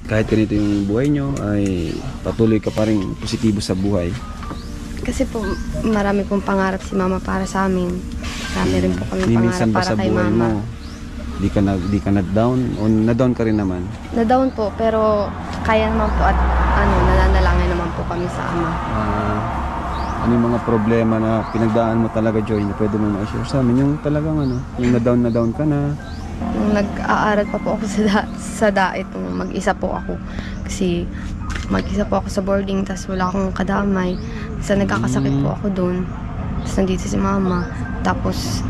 kahit ganito yung buhay nyo, ay patuloy ka pa rin positibo sa buhay? Kasi po, marami pong pangarap si mama para sa amin. Marami rin po kami pangarap para kay mama. Di ka na-down o na-down ka rin naman? Na-down po, pero kaya naman po at nananalangin naman po kami sa ama. Ano yung mga problema na pinagdaan mo talaga, Joy, na pwede mo ma-share sa amin? Yung talagang yung na-down ka na? Nung nag-aaral pa po ako sa dait, mag-isa po ako. Kasi mag-isa po ako sa boarding, tapos wala akong kadamay. Kasi nagkakasakit po ako doon. Tapos nandito si mama. Tapos,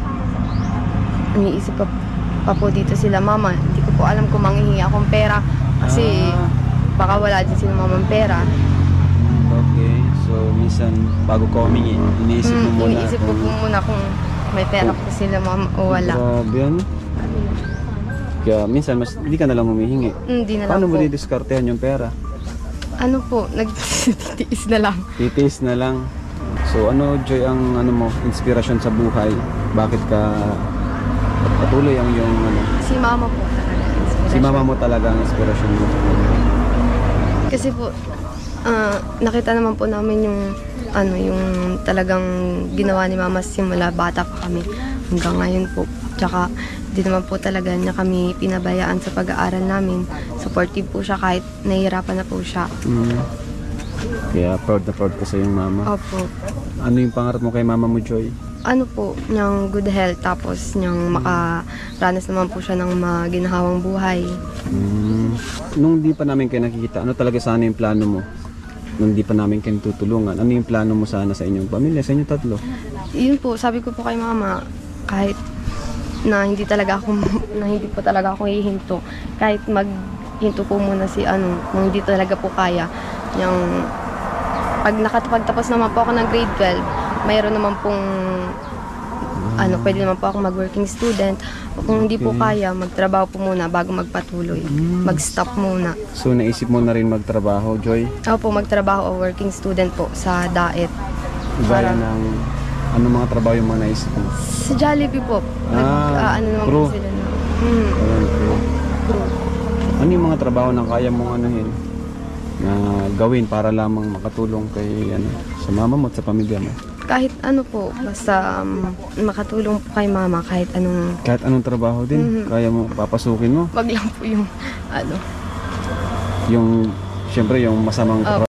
iniisip pa po dito sila, mama, hindi ko po alam kung manghihingi akong pera. Kasi baka wala din sila mamang pera. Okay, so minsan bago ka humingi, iniisip mo muna. Iniisip ko po muna kung may pera po sila mama o wala. Grabe yan. Kaya minsan mas hindi ka na lang humihingi. Hindi na lang Paano po. mo didiskartehan yung pera? Ano po, nagtitiis na lang. Titiis na lang. So Joy, ang mo, inspirasyon sa buhay? Bakit ka patuloy ang yung Si mama po talaga. Si mama mo talaga ang inspirasyon mo? Kasi po, nakita naman po namin yung yung talagang ginawa ni mama simula bata pa kami hanggang ngayon po. Tsaka di naman po talaga niya kami pinabayaan sa pag-aaral namin. Supportive po siya kahit nahihirapan na po siya. Kaya proud na proud ko sa yung mama. Opo. Ano yung pangarap mo kay mama mo, Joy? Ano po, niyang good health, tapos niyang makaranas naman po siya ng maginhawang buhay. Nung di pa namin kayo nakikita, ano talaga sana yung plano mo? Nung di pa namin kayo tutulungan, ano yung plano mo sana sa inyong pamilya, sa inyong tatlo? Yun po, sabi ko po kay mama, kahit na hindi po talaga ako hihinto, kahit maghinto po muna si kung hindi talaga po kaya, yung pag nakapagtapos naman po ako ng grade 12, mayroon naman pong pwede naman po ako mag-working student. O kung hindi po kaya, magtrabaho po muna bago magpatuloy. Mag-stop muna. So naisip mo na rin magtrabaho, Joy? Ako po magtrabaho o working student po sa DAET. Gaya ng mga trabaho yung mga naisip mo? Sa Jollibee po. Naman crew. po sila na. Crew. Ano yung mga trabaho na kaya mong na gawin para lamang makatulong kay sa mama mo at sa pamilya mo? Kahit po, basta makatulong po kay mama kahit anong... Kahit anong trabaho din, kaya mo papasukin mo? Wag lang po yung Yung, syempre yung masamang trabaho.